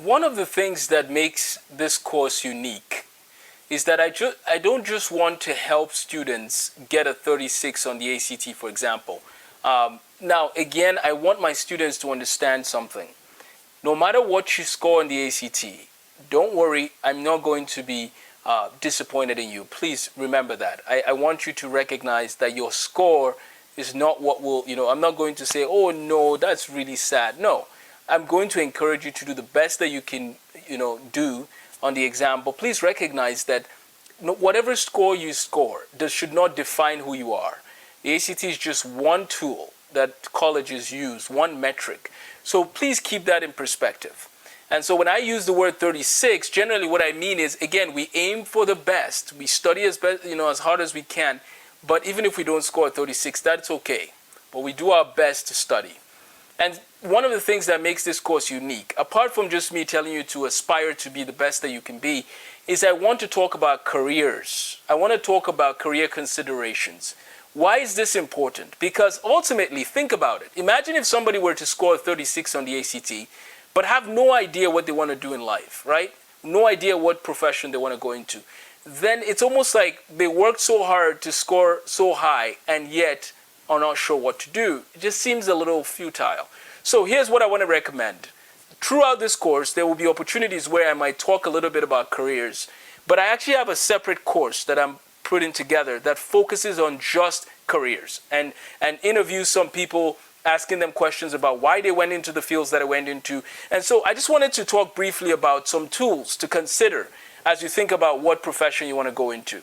One of the things that makes this course unique is that I don't just want to help students get a 36 on the ACT, for example. Now, again, I want my students to understand something. No matter what you score on the ACT, don't worry, I'm not going to be disappointed in you. Please remember that. I want you to recognize that your score is not what will, I'm not going to say, oh no, that's really sad. No, I'm going to encourage you to do the best that you can, do on the exam. But please recognize that whatever score you score, that should not define who you are. The ACT is just one tool that colleges use, one metric. So please keep that in perspective. And so when I use the word 36, generally what I mean is, again, we aim for the best. We study as hard as we can. But even if we don't score 36, that's okay. But we do our best to study. And one of the things that makes this course unique, apart from just me telling you to aspire to be the best that you can be, is I want to talk about careers. I want to talk about career considerations. Why is this important? Because ultimately, think about it. Imagine if somebody were to score 36 on the ACT, but have no idea what they want to do in life, right? No idea what profession they want to go into. Then it's almost like they worked so hard to score so high and yet are not sure what to do. It just seems a little futile. So here's what I want to recommend. Throughout this course, there will be opportunities where I might talk a little bit about careers, but I actually have a separate course that I'm putting together that focuses on just careers and interviews some people, asking them questions about why they went into the fields that I went into. And so I just wanted to talk briefly about some tools to consider as you think about what profession you want to go into.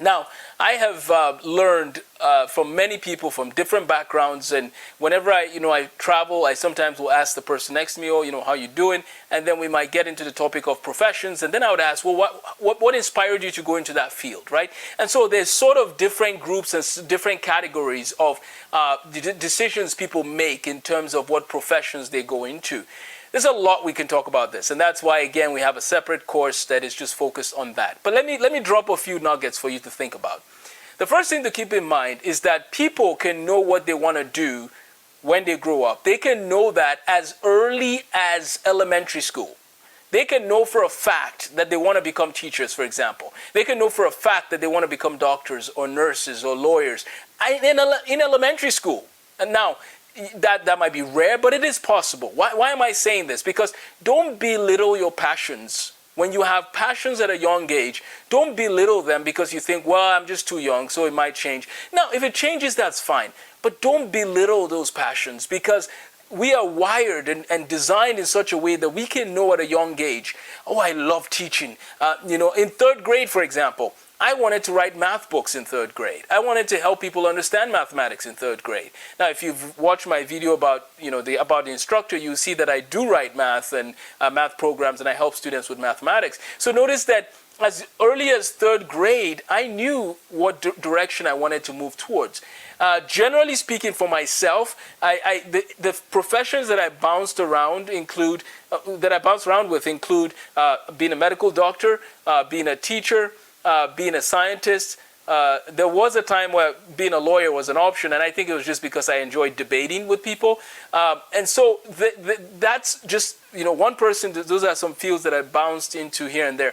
Now, I have learned from many people from different backgrounds, and whenever I travel, I sometimes will ask the person next to me, oh, how you doing? And then we might get into the topic of professions, and then I would ask, well, what inspired you to go into that field, right? And so there's sort of different groups and different categories of decisions people make in terms of what professions they go into. There's a lot we can talk about this, and that's why, again, we have a separate course that is just focused on that. But let me drop a few nuggets for you to think about. The first thing to keep in mind is that people can know what they want to do when they grow up. They can know that as early as elementary school. They can know for a fact that they want to become teachers, for example. They can know for a fact that they want to become doctors or nurses or lawyers in elementary school. And now, that might be rare, but it is possible. Why am I saying this? Because don't belittle your passions. When you have passions at a young age, don't belittle them because you think, well, I'm just too young, so it might change. Now, if it changes, that's fine. But don't belittle those passions, because we are wired and designed in such a way that we can know at a young age, oh, I love teaching. In third grade, for example, I wanted to write math books in third grade. I wanted to help people understand mathematics in third grade. Now, if you've watched my video about the instructor, you see that I do write math and math programs, and I help students with mathematics. So notice that as early as third grade, I knew what direction I wanted to move towards. Generally speaking, for myself, the professions that I bounced around with include being a medical doctor, being a teacher, being a scientist. There was a time where being a lawyer was an option, and I think it was just because I enjoyed debating with people. And so that's just, one person. Those are some fields that I bounced into here and there.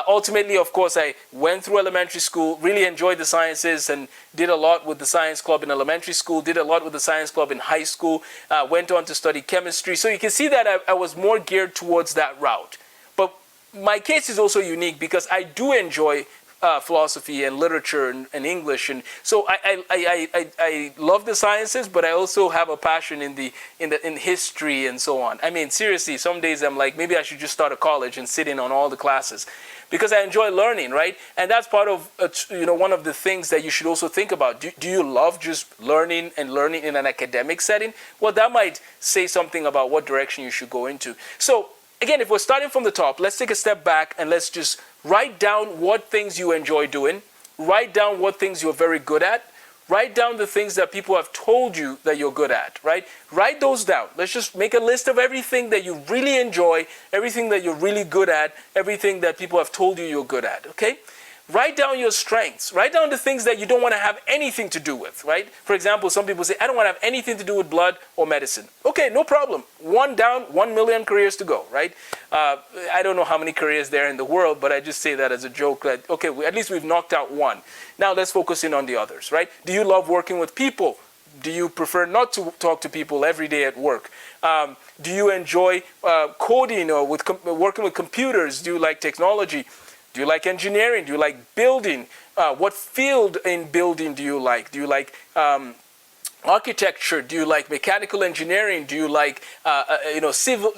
Ultimately, of course, I went through elementary school, really enjoyed the sciences, and did a lot with the science club in elementary school, did a lot with the science club in high school, went on to study chemistry. So you can see that I was more geared towards that route. But my case is also unique because I do enjoy philosophy and literature and English, and so I love the sciences, but I also have a passion in history and so on. I mean, seriously, some days I'm like, maybe I should just start a college and sit in on all the classes, because I enjoy learning, right? And that's part of one of the things that you should also think about. Do you love just learning in an academic setting? Well, that might say something about what direction you should go into. So again, if we're starting from the top, let's take a step back and let's just write down what things you enjoy doing. Write down what things you're very good at. Write down the things that people have told you that you're good at, right? Write those down. Let's just make a list of everything that you really enjoy, everything that you're really good at, everything that people have told you you're good at, okay? Write down your strengths. Write down the things that you don't want to have anything to do with, right? For example, some people say, I don't want to have anything to do with blood or medicine. Okay, no problem. One down, 1 million careers to go, right? I don't know how many careers there are in the world, but I just say that as a joke that, okay, at least we've knocked out one. Now let's focus in on the others, right? Do you love working with people? Do you prefer not to talk to people every day at work? Do you enjoy coding or working with computers? Do you like technology? Do you like engineering? Do you like building? What field in building do you like? Do you like architecture? Do you like mechanical engineering? Do you like, civil?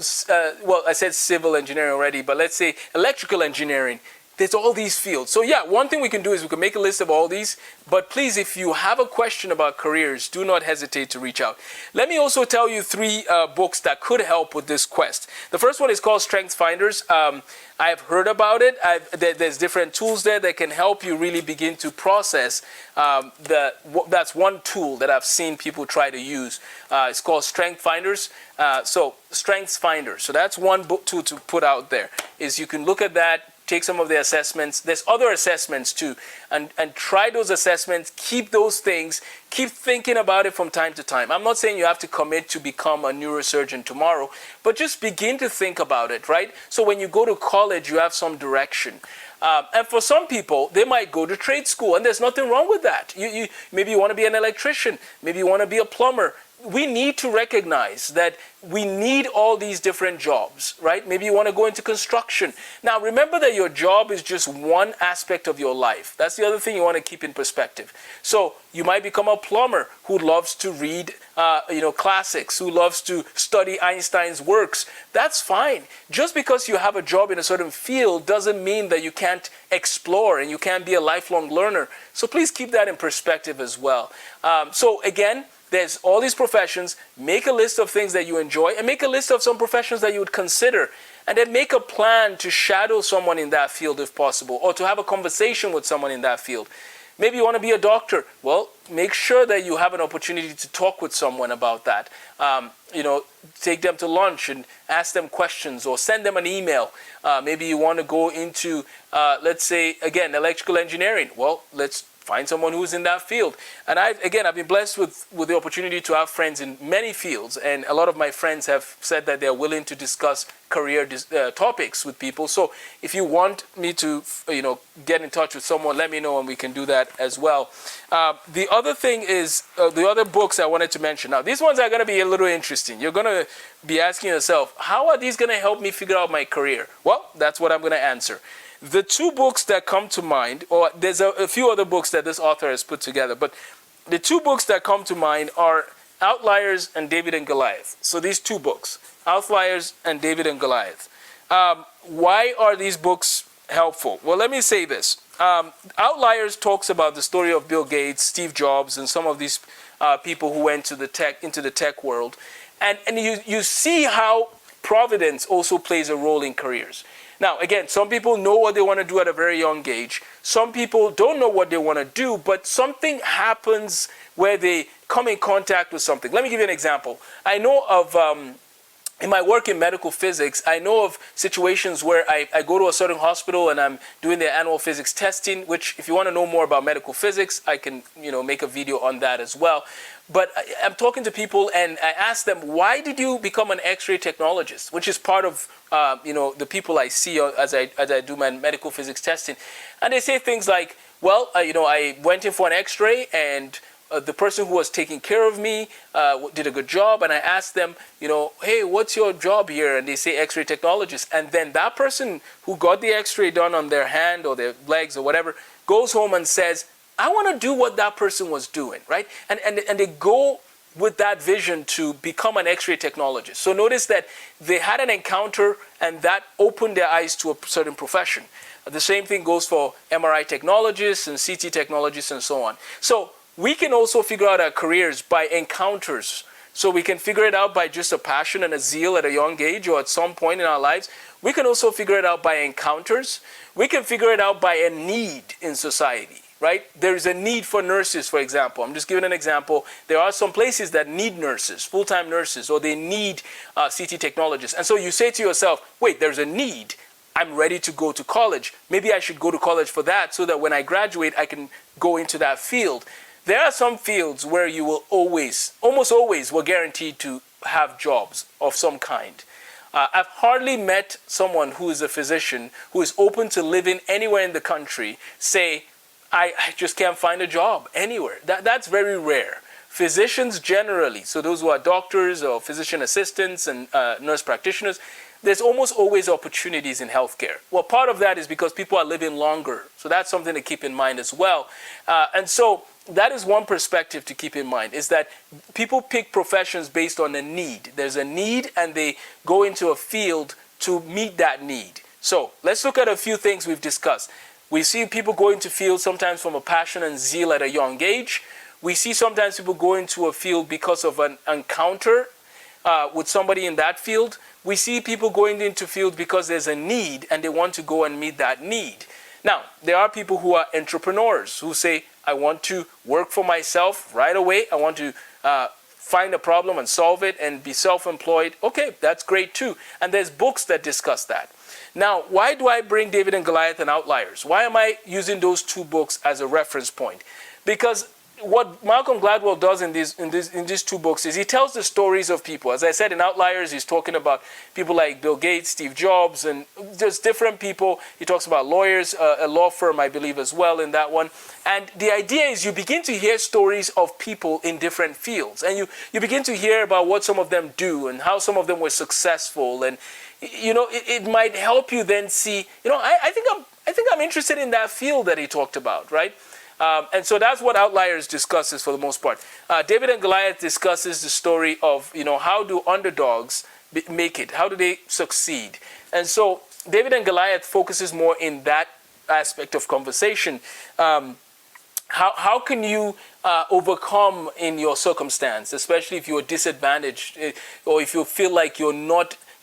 Well, I said civil engineering already, but let's say electrical engineering. There's all these fields. So yeah, one thing we can do is we can make a list of all these, but please, if you have a question about careers, do not hesitate to reach out. Let me also tell you 3 books that could help with this quest. The first one is called Strengths Finders. I've heard about it. There's different tools there that can help you really begin to process. That's one tool that I've seen people try to use. It's called Strengths Finders. So Strengths Finders. So that's one book tool to put out there, is you can look at that, take some of the assessments. There's other assessments too, and try those assessments, keep those things, keep thinking about it from time to time. I'm not saying you have to commit to become a neurosurgeon tomorrow, but just begin to think about it, right? So when you go to college, you have some direction. And for some people, they might go to trade school, and there's nothing wrong with that. Maybe you want to be an electrician, maybe you want to be a plumber. We need to recognize that we need all these different jobs, right? Maybe you want to go into construction. Now, remember that your job is just one aspect of your life. That's the other thing you want to keep in perspective. So you might become a plumber who loves to read, classics, who loves to study Einstein's works. That's fine. Just because you have a job in a certain field doesn't mean that you can't explore and you can't be a lifelong learner. So please keep that in perspective as well. So again, there's all these professions. Make a list of things that you enjoy and make a list of some professions that you would consider, and then make a plan to shadow someone in that field if possible, or to have a conversation with someone in that field. Maybe you want to be a doctor. Well, make sure that you have an opportunity to talk with someone about that. Take them to lunch and ask them questions, or send them an email. Maybe you want to go into, let's say, again, electrical engineering. Well, let's find someone who's in that field. And I've been blessed with the opportunity to have friends in many fields, and a lot of my friends have said that they're willing to discuss career topics with people. So if you want me to, get in touch with someone, let me know and we can do that as well. The other thing is, the other books I wanted to mention. Now, these ones are going to be a little interesting. You're going to be asking yourself, how are these going to help me figure out my career? Well, that's what I'm going to answer. The 2 books that come to mind, or there's a few other books that this author has put together, but the 2 books that come to mind are Outliers and David and Goliath. So these 2 books, Outliers and David and Goliath. Why are these books helpful? Well, let me say this. Outliers talks about the story of Bill Gates, Steve Jobs, and some of these people who went into the tech world. And you see how providence also plays a role in careers. Now, again, some people know what they want to do at a very young age. Some people don't know what they want to do, but something happens where they come in contact with something. Let me give you an example. I know of, in my work in medical physics, I know of situations where I go to a certain hospital and I'm doing their annual physics testing, which if you want to know more about medical physics, I can, make a video on that as well. But I'm talking to people and I ask them, why did you become an X-ray technologist? Which is part of, the people I see as I do my medical physics testing. And they say things like, well, I went in for an X-ray and the person who was taking care of me did a good job. And I asked them, hey, what's your job here? And they say X-ray technologist. And then that person who got the X-ray done on their hand or their legs or whatever goes home and says, I want to do what that person was doing, right? And they go with that vision to become an X-ray technologist. So notice that they had an encounter and that opened their eyes to a certain profession. The same thing goes for MRI technologists and CT technologists and so on. So we can also figure out our careers by encounters. So we can figure it out by just a passion and a zeal at a young age or at some point in our lives. We can also figure it out by encounters. We can figure it out by a need in society. Right? There is a need for nurses, for example. I'm just giving an example. There are some places that need nurses, full-time nurses, or they need CT technologists. And so you say to yourself, wait, there's a need. I'm ready to go to college. Maybe I should go to college for that so that when I graduate, I can go into that field. There are some fields where you will always, almost always, were guaranteed to have jobs of some kind. I've hardly met someone who is a physician who is open to living anywhere in the country say, I just can't find a job anywhere. That's very rare. Physicians generally, so those who are doctors or physician assistants and nurse practitioners, there's almost always opportunities in healthcare. Well, part of that is because people are living longer. So that's something to keep in mind as well. And so that is one perspective to keep in mind, is that people pick professions based on a need. There's a need and they go into a field to meet that need. So let's look at a few things we've discussed. We see people go into fields sometimes from a passion and zeal at a young age. We see sometimes people go into a field because of an encounter with somebody in that field. We see people going into fields because there's a need and they want to go and meet that need. Now, there are people who are entrepreneurs who say, I want to work for myself right away. I want to find a problem and solve it and be self-employed. Okay, that's great too. And there's books that discuss that. Now, why do I bring David and Goliath and Outliers? Why am I using those two books as a reference point? Because what Malcolm Gladwell does in these two books is he tells the stories of people. As I said, in Outliers, he's talking about people like Bill Gates, Steve Jobs, and just different people. He talks about lawyers, a law firm, I believe, as well in that one. And the idea is you begin to hear stories of people in different fields. And you begin to hear about what some of them do and how some of them were successful. And, you know, it might help you then see, you know, I think I'm interested in that field that he talked about, right? And so that's what Outliers discusses for the most part. David and Goliath discusses the story of, you know, how do underdogs make it? How do they succeed? And so David and Goliath focuses more in that aspect of conversation. How can you overcome in your circumstance, especially if you're disadvantaged or if you feel like you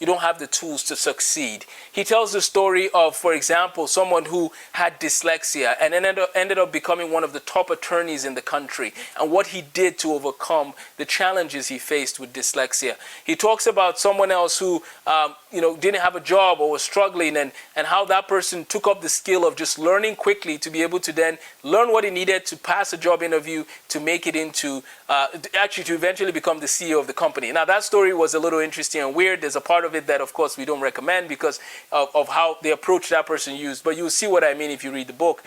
don't have the tools to succeed? He tells the story of, for example, someone who had dyslexia and ended up becoming one of the top attorneys in the country and what he did to overcome the challenges he faced with dyslexia. He talks about someone else who didn't have a job or was struggling and how that person took up the skill of just learning quickly to be able to then learn what he needed to pass a job interview to make it into, to eventually become the CEO of the company. Now, that story was a little interesting and weird. There's a part of it that, of course, we don't recommend because of how the approach that person used. But you'll see what I mean if you read the book.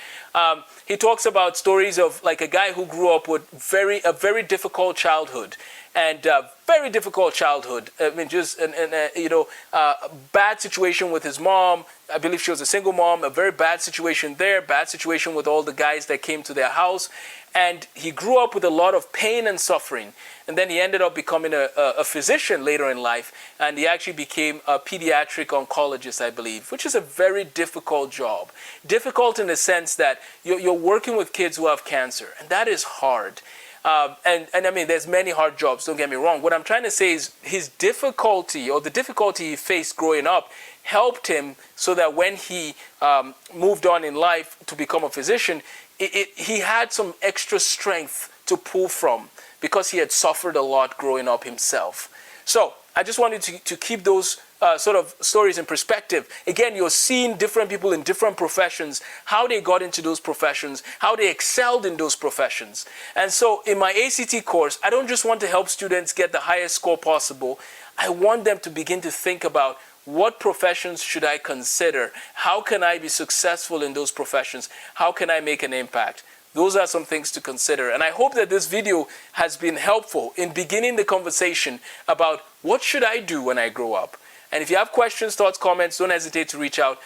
He talks about stories of like a guy who grew up with a very difficult childhood. And very difficult childhood. I mean, just a bad situation with his mom. I believe she was a single mom. A very bad situation there. Bad situation with all the guys that came to their house. And he grew up with a lot of pain and suffering. And then he ended up becoming a physician later in life. And he actually became a pediatric oncologist, I believe, which is a very difficult job. Difficult in the sense that you're working with kids who have cancer. And that is hard. And I mean, there's many hard jobs, don't get me wrong. What I'm trying to say is his difficulty or the difficulty he faced growing up helped him so that when he moved on in life to become a physician, he had some extra strength to pull from because he had suffered a lot growing up himself. So I just wanted to keep those sort of stories in perspective. Again, you're seeing different people in different professions, how they got into those professions, how they excelled in those professions. And so in my ACT course, I don't just want to help students get the highest score possible. I want them to begin to think about what professions should I consider? How can I be successful in those professions? How can I make an impact? Those are some things to consider. And I hope that this video has been helpful in beginning the conversation about what should I do when I grow up? And if you have questions, thoughts, comments, don't hesitate to reach out.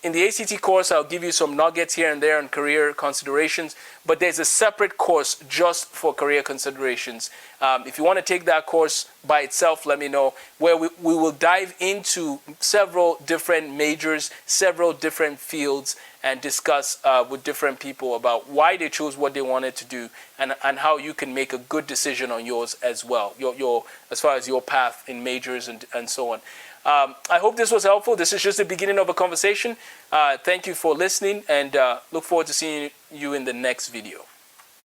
In the ACT course, I'll give you some nuggets here and there on career considerations, but there's a separate course just for career considerations. If you want to take that course by itself, let me know, where we will dive into several different majors, several different fields, and discuss with different people about why they chose what they wanted to do and how you can make a good decision on yours as well, as far as your path in majors and so on. I hope this was helpful. This is just the beginning of a conversation. Thank you for listening and look forward to seeing you in the next video.